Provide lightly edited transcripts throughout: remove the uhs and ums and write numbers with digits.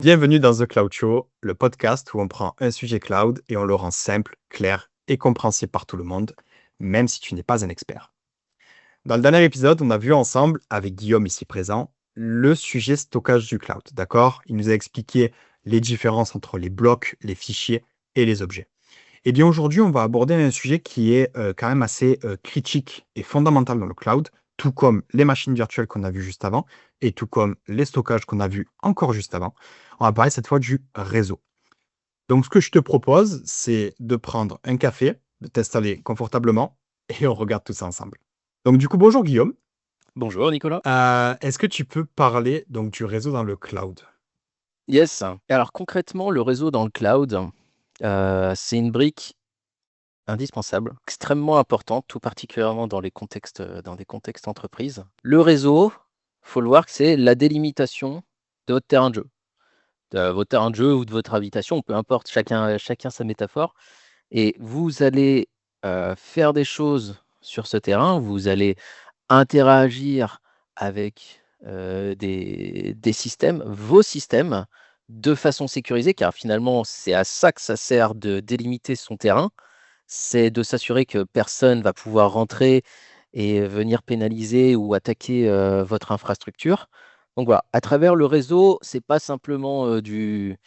Bienvenue dans The Cloud Show, le podcast où on prend un sujet cloud et on le rend simple, clair et compréhensible par tout le monde, même si tu n'es pas un expert. Dans le dernier épisode, on a vu ensemble, avec Guillaume ici présent, le sujet stockage du cloud, d'accord? Il nous a expliqué les différences entre les blocs, les fichiers et les objets. Eh bien aujourd'hui, on va aborder un sujet qui est quand même assez critique et fondamental dans le cloud, tout comme les machines virtuelles qu'on a vues juste avant et tout comme les stockages qu'on a vus encore juste avant. On va parler cette fois du réseau. Donc ce que je te propose, c'est de prendre un café, de t'installer confortablement et on regarde tout ça ensemble. Donc du coup, bonjour Guillaume. Bonjour Nicolas. Est-ce que tu peux parler donc du réseau dans le cloud? Yes. Alors concrètement, le réseau dans le cloud, c'est une brique indispensable, extrêmement importante, tout particulièrement dans des contextes entreprises. Le réseau, faut le voir que c'est la délimitation de votre terrain de jeu. De votre terrain de jeu ou de votre habitation, peu importe, chacun sa métaphore et vous allez, faire des choses sur ce terrain, vous allez interagir avec, des systèmes, vos systèmes, de façon sécurisée, car finalement, c'est à ça que ça sert de délimiter son terrain. C'est de s'assurer que personne va pouvoir rentrer et venir pénaliser ou attaquer, votre infrastructure. Donc voilà, à travers le réseau, c'est pas simplement, des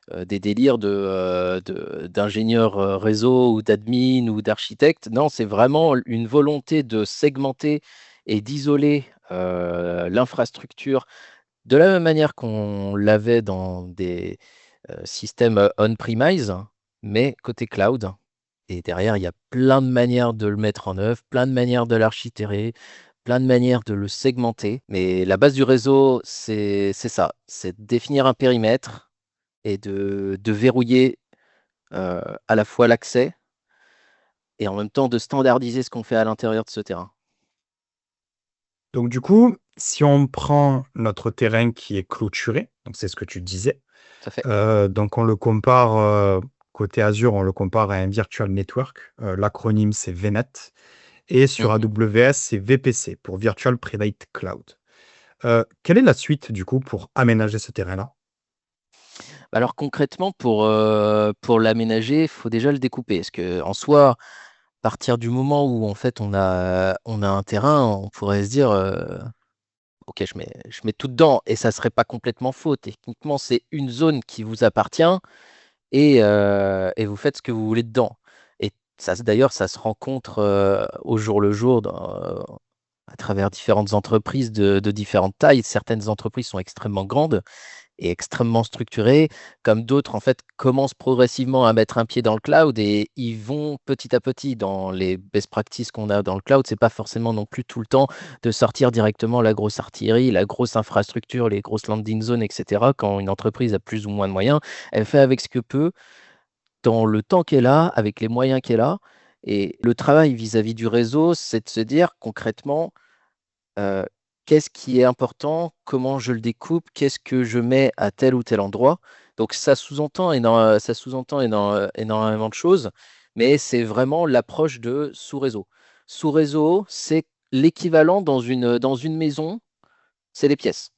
délires d'ingénieurs, réseau ou d'admin ou d'architectes. Non, c'est vraiment une volonté de segmenter et d'isoler, l'infrastructure de la même manière qu'on l'avait dans des, systèmes, on-premise, mais côté cloud et derrière, il y a plein de manières de le mettre en œuvre, plein de manières de l'architecturer, plein de manières de le segmenter. Mais la base du réseau, c'est ça, c'est de définir un périmètre et de verrouiller, à la fois l'accès et en même temps de standardiser ce qu'on fait à l'intérieur de ce terrain. Donc du coup, si on prend notre terrain qui est clôturé, donc c'est ce que tu disais, Tout à fait. donc on le compare, côté Azure, on le compare à un virtual network, l'acronyme c'est VNet et sur Mmh. AWS, c'est VPC pour Virtual Private Cloud. Quelle est la suite du coup pour aménager ce terrain-là? Alors concrètement pour l'aménager, il faut déjà le découper. Parce qu'en soi, à partir du moment où en fait on a un terrain, on pourrait se dire, OK, je mets tout dedans et ça serait pas complètement faux. Techniquement, c'est une zone qui vous appartient et vous faites ce que vous voulez dedans et ça d'ailleurs, ça se rencontre, au jour le jour à travers différentes entreprises de différentes tailles. Certaines entreprises sont extrêmement grandes et extrêmement structurées, comme d'autres, en fait, commencent progressivement à mettre un pied dans le cloud et ils vont petit à petit dans les best practices qu'on a dans le cloud. C'est pas forcément non plus tout le temps de sortir directement la grosse artillerie, la grosse infrastructure, les grosses landing zones, et cetera. Quand une entreprise a plus ou moins de moyens, elle fait avec ce que peut, dans le temps qu'elle a, avec les moyens qu'elle a et le travail vis-à-vis du réseau, c'est de se dire concrètement, Heu, qu'est-ce qui est important? Comment je le découpe? Qu'est-ce que je mets à tel ou tel endroit? Donc ça sous-entend énormément de choses, mais c'est vraiment l'approche de sous-réseau. Sous-réseau, c'est l'équivalent dans une maison, c'est les pièces.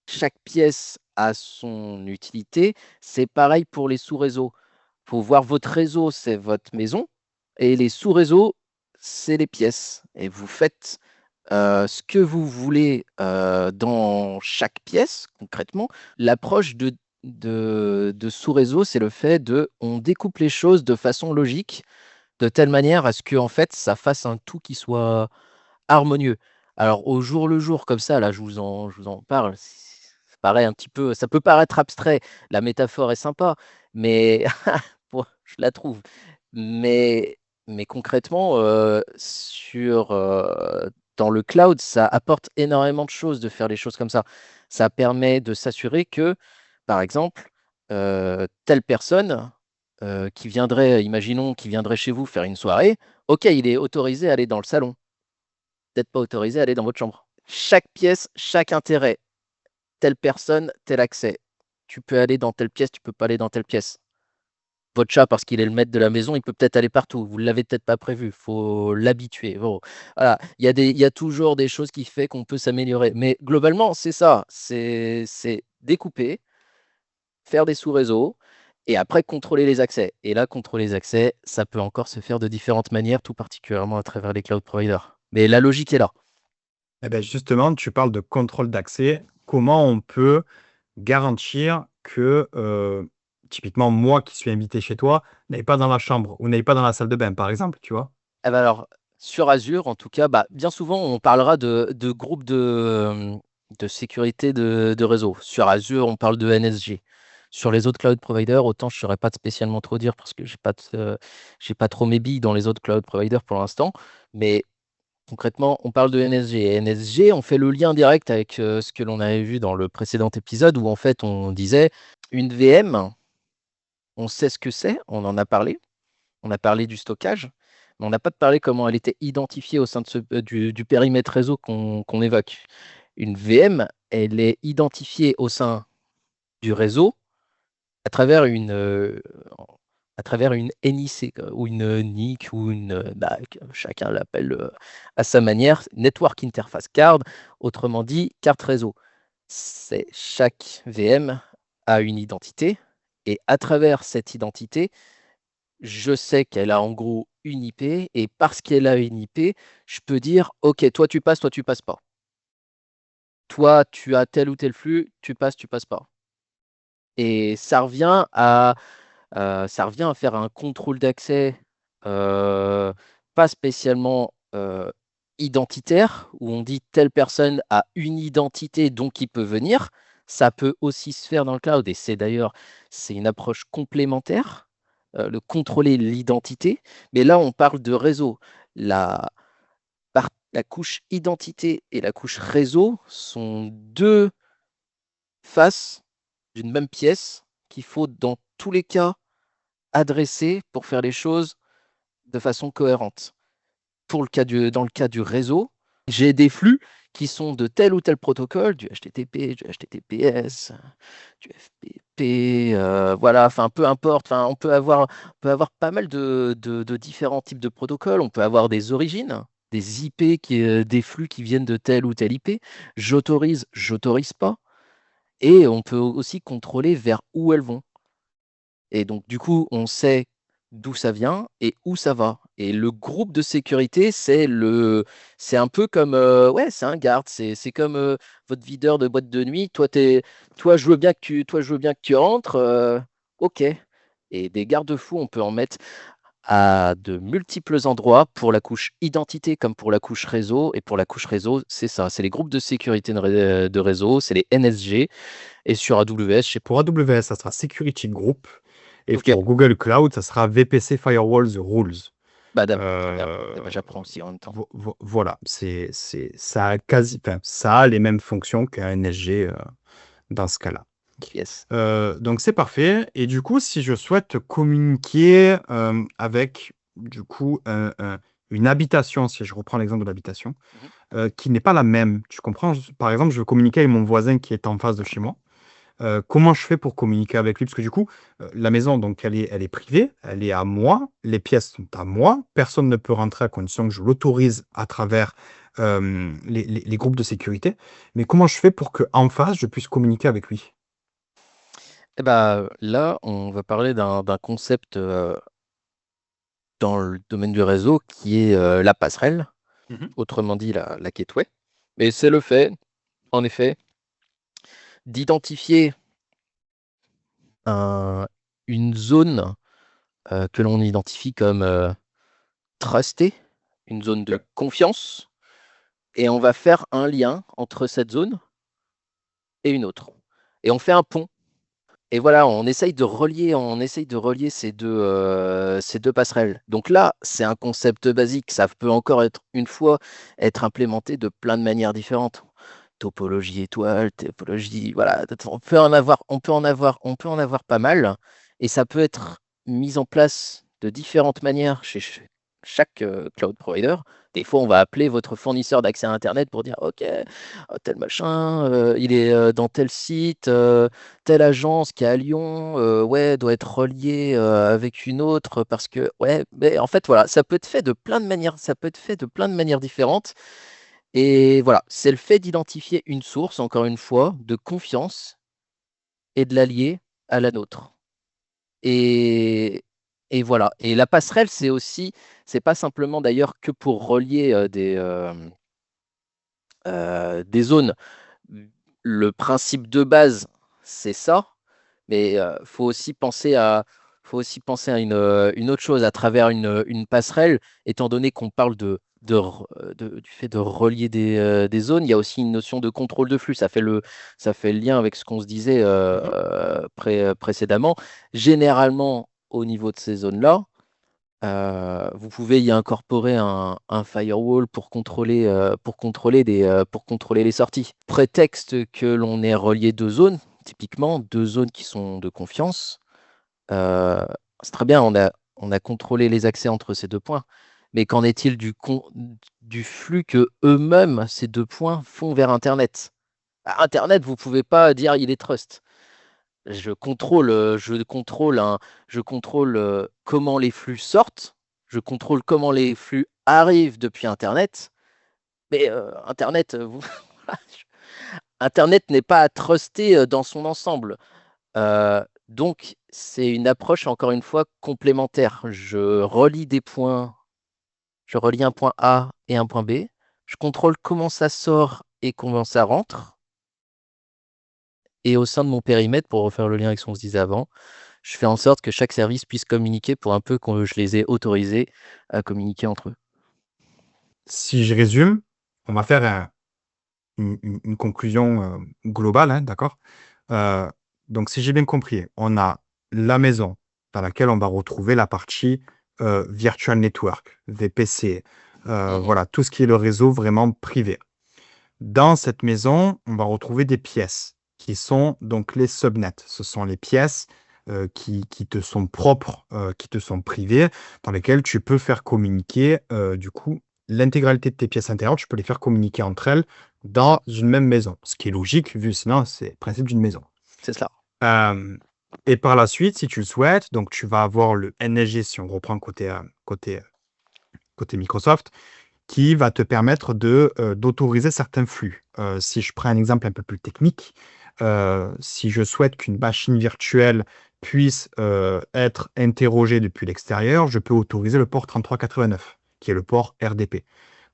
Chaque pièce a son utilité, c'est pareil pour les sous-réseaux. Faut voir votre réseau, c'est votre maison et les sous-réseaux, c'est les pièces et vous faites ce que vous voulez, dans chaque pièce, concrètement. L'approche de sous-réseau, c'est le fait de on découpe les choses de façon logique, de telle manière à ce que en fait, ça fasse un tout qui soit harmonieux. Alors au jour le jour comme ça, là, je vous en parle, ça paraît un petit peu ça peut paraître abstrait, la métaphore est sympa, mais bon, je la trouve. Mais mais concrètement, dans le cloud, ça apporte énormément de choses de faire les choses comme ça. Ça permet de s'assurer que, par exemple, telle personne, qui viendrait chez vous faire une soirée, OK, il est autorisé à aller dans le salon, peut-être pas autorisé à aller dans votre chambre. Chaque pièce, chaque intérêt, telle personne, tel accès. Tu peux aller dans telle pièce, tu peux pas aller dans telle pièce. Votre chat, parce qu'il est le maître de la maison, il peut peut-être aller partout. Vous l'avez peut-être pas prévu, faut l'habituer. Bon, voilà, il y a toujours des choses qui fait qu'on peut s'améliorer. Mais globalement, c'est ça, c'est découper, faire des sous-réseaux et après contrôler les accès. Et là, contrôler les accès, ça peut encore se faire de différentes manières, tout particulièrement à travers les cloud providers. Mais la logique est là. Eh ben justement, tu parles de contrôle d'accès. Comment on peut garantir que, typiquement, moi qui suis invité chez toi, n'aille pas dans la chambre ou n'aille pas dans la salle de bain, par exemple, tu vois? Eh ben alors, sur Azure, en tout cas, bah, bien souvent, on parlera de groupes de sécurité de réseau. Sur Azure, on parle de NSG. Sur les autres cloud providers, autant je ne saurais pas spécialement trop dire parce que j'ai pas trop mes billes dans les autres cloud providers pour l'instant. Mais concrètement, on parle de NSG. Et NSG, on fait le lien direct avec ce que l'on avait vu dans le précédent épisode où en fait on disait une VM, on sait ce que c'est, on en a parlé. On a parlé du stockage, mais on n'a pas parlé comment elle était identifiée au sein de du périmètre réseau qu'on évoque. Une VM, elle est identifiée au sein du réseau à travers à travers une NIC ou une NIC ou chacun l'appelle à sa manière, Network Interface Card, autrement dit carte réseau. Chaque VM a une identité et à travers cette identité, je sais qu'elle a en gros une IP et parce qu'elle a une IP, je peux dire ok, toi tu passes pas. Toi, tu as tel ou tel flux, tu passes pas. Et ça revient à faire un contrôle d'accès pas spécialement identitaire, où on dit telle personne a une identité, donc il peut venir. Ça peut aussi se faire dans le cloud, et c'est une approche complémentaire, de contrôler l'identité. Mais là, on parle de réseau. La, la couche identité et la couche réseau sont deux faces d'une même pièce qu'il faut dans tous les cas adresser pour faire les choses de façon cohérente. Dans le cas du réseau, j'ai des flux qui sont de tel ou tel protocole, du HTTP, du HTTPS, du FTP, voilà, enfin peu importe, enfin, on peut avoir pas mal de différents types de protocoles, on peut avoir des origines, des IP, des flux qui viennent de telle ou telle IP, j'autorise pas, et on peut aussi contrôler vers où elles vont. Et donc, du coup, on sait d'où ça vient et où ça va. Et le groupe de sécurité, c'est un peu comme, ouais, c'est un garde. C'est comme votre videur de boîte de nuit. Toi, je veux bien que tu rentres. Ok. Et des garde-fous, on peut en mettre à de multiples endroits pour la couche identité comme pour la couche réseau. Et pour la couche réseau, c'est ça. C'est les groupes de sécurité de réseau, c'est les NSG. Et sur AWS, je sais pas. Pour AWS, ça sera Security Group. Et Ok. pour Google Cloud, ça sera VPC Firewalls Rules. Bah, très bien. Eh ben, Euh, j'apprends aussi en même temps. voilà, ça a enfin, ça a les mêmes fonctions qu'un NSG dans ce cas-là. Yes. Donc c'est parfait. Et du coup, si je souhaite communiquer avec du coup une habitation, si je reprends l'exemple de l'habitation, Mhm. qui n'est pas la même, tu comprends? Par exemple, je veux communiquer avec mon voisin qui est en face de chez moi. Comment je fais pour communiquer avec lui? Parce que du coup, la maison, donc, elle est privée, elle est à moi, les pièces sont à moi, personne ne peut rentrer à condition que je l'autorise à travers les groupes de sécurité. Mais comment je fais pour qu'en face, je puisse communiquer avec lui? Eh ben, là, on va parler d'un concept dans le domaine du réseau qui est la passerelle, Mhm. autrement dit la gateway. Et c'est le fait, en effet, d'identifier une zone que l'on identifie comme trustée, une zone de Ok. confiance, et on va faire un lien entre cette zone et une autre. Et on fait un pont. Et voilà, on essaye de relier ces deux passerelles. Donc là, c'est un concept basique. Ça peut encore être, une fois, être implémenté de plein de manières différentes. Topologie étoile, topologie, voilà. On peut en avoir pas mal. Et ça peut être mis en place de différentes manières chez chaque cloud provider. Des fois, on va appeler votre fournisseur d'accès à Internet pour dire, OK, tel machin, il est dans tel site. Telle agence qui est à Lyon, ouais, doit être reliée avec une autre parce que, ouais, mais en fait, voilà, ça peut être fait de plein de manières, ça peut être fait de plein de manières différentes. Et voilà, c'est le fait d'identifier une source, encore une fois, de confiance et de l'allier. à la nôtre. Et, et voilà. Et la passerelle, c'est pas simplement d'ailleurs que pour relier des zones. Le principe de base, c'est ça, mais faut aussi penser à une autre chose à travers une passerelle, étant donné qu'on parle du fait de relier des zones, il y a aussi une notion de contrôle de flux. Ça fait le lien avec ce qu'on se disait Mhm. précédemment. Généralement, au niveau de ces zones-là, vous pouvez y incorporer un firewall pour contrôler les sorties. Prétexte que l'on ait relié deux zones, typiquement deux zones qui sont de confiance, euh, c'est très bien, on a contrôlé les accès entre ces deux points. Mais qu'en est-il du flux que eux-mêmes, ces deux points, font vers Internet? À Internet, vous ne pouvez pas dire il est trust. Je contrôle comment les flux sortent, je contrôle comment les flux arrivent depuis Internet, mais Internet, Internet n'est pas à truster dans son ensemble. Donc, c'est une approche, encore une fois, complémentaire. Je relie un point A et un point B, je contrôle comment ça sort et comment ça rentre, et au sein de mon périmètre, pour refaire le lien avec ce qu'on se disait avant, je fais en sorte que chaque service puisse communiquer pour un peu que je les ai autorisés à communiquer entre eux. Si je résume, on va faire une conclusion globale, hein, d'accord? Euh, donc, si j'ai bien compris, on a la maison dans laquelle on va retrouver la partie Virtual Network, VPC, Mhm. voilà, tout ce qui est le réseau vraiment privé. Dans cette maison, on va retrouver des pièces qui sont donc les subnets. Ce sont les pièces qui te sont propres, qui te sont privées, dans lesquelles tu peux faire communiquer, du coup, l'intégralité de tes pièces intérieures, tu peux les faire communiquer entre elles dans une même maison. Ce qui est logique, vu sinon, c'est le principe d'une maison. C'est cela. Euh, et par la suite, si tu le souhaites, donc tu vas avoir le NSG, si on reprend côté Microsoft, qui va te permettre d'autoriser certains flux. Si je prends un exemple un peu plus technique, si je souhaite qu'une machine virtuelle puisse être interrogée depuis l'extérieur, je peux autoriser le port 3389, qui est le port RDP.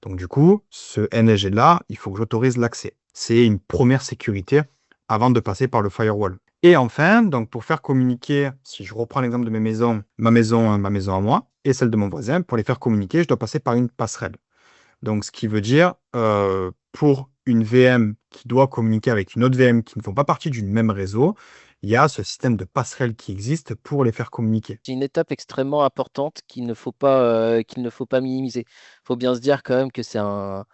Donc du coup, ce NSG-là, il faut que j'autorise l'accès. C'est une première sécurité avant de passer par le firewall. Et enfin, donc pour faire communiquer, si je reprends l'exemple de mes maisons, ma maison à moi et celle de mon voisin, pour les faire communiquer, je dois passer par une passerelle. Donc, ce qui veut dire, pour une VM qui doit communiquer avec une autre VM qui ne font pas partie du même réseau, il y a ce système de passerelle qui existe pour les faire communiquer. C'est une étape extrêmement importante qu'il ne faut pas minimiser. Il faut bien se dire quand même que ça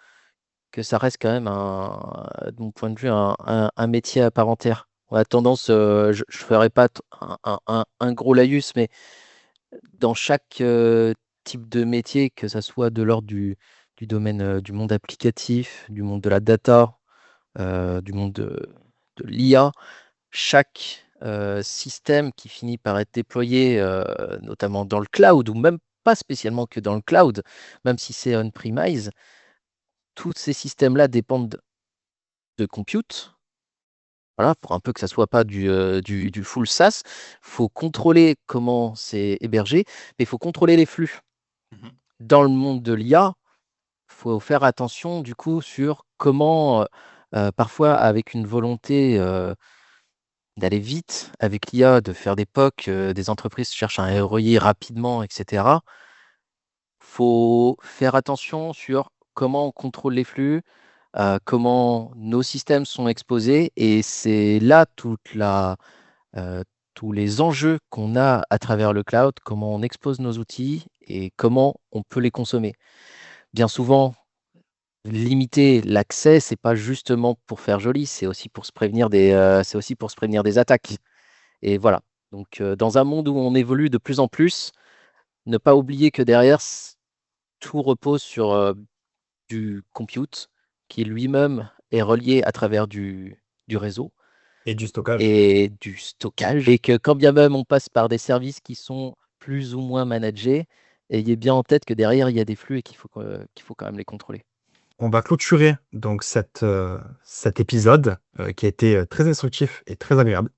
reste quand même de mon point de vue, un métier à part entière. On a tendance, je ne ferai pas un gros laïus, mais dans chaque type de métier, que ça soit de l'ordre du domaine du monde applicatif, du monde de la data, du monde de l'IA, chaque système qui finit par être déployé, notamment dans le cloud, ou même pas spécialement que dans le cloud, même si c'est on-premise, tous ces systèmes-là dépendent de compute. Voilà, pour un peu que ça soit pas du full SaaS, il faut contrôler comment c'est hébergé, mais il faut contrôler les flux. Mhm. Dans le monde de l'IA, il faut faire attention du coup sur comment, parfois avec une volonté d'aller vite avec l'IA, de faire des POC, des entreprises cherchent un ROI rapidement, etc. Faut faire attention sur comment on contrôle les flux, comment nos systèmes sont exposés, et c'est là euh, tous les enjeux qu'on a à travers le cloud, comment on expose nos outils et comment on peut les consommer. Bien souvent, limiter l'accès, c'est pas justement pour faire joli, c'est aussi pour se prévenir des attaques. Et voilà. Donc, dans un monde où on évolue de plus en plus, ne pas oublier que derrière, tout repose sur du compute qui lui-même est relié à travers du réseau Et du stockage. et du stockage. Et que quand bien même on passe par des services qui sont plus ou moins managés, ayez bien en tête que derrière, il y a des flux et qu'il faut quand même les contrôler. On va clôturer donc cet épisode qui a été très instructif et très agréable.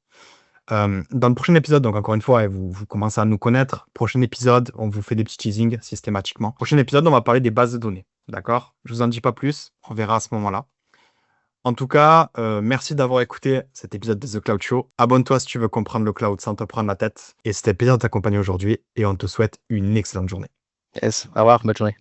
Dans le prochain épisode, donc encore une fois, vous commencez à nous connaître. Prochain épisode, on vous fait des petits teasings systématiquement. Prochain épisode, on va parler des bases de données. D'accord? Je vous en dis pas plus. On verra à ce moment-là. En tout cas, merci d'avoir écouté cet épisode de The Cloud Show. Abonne-toi si tu veux comprendre le cloud sans te prendre la tête. Et c'était plaisir de t'accompagner aujourd'hui et on te souhaite une excellente journée. Yes, au revoir, bonne journée.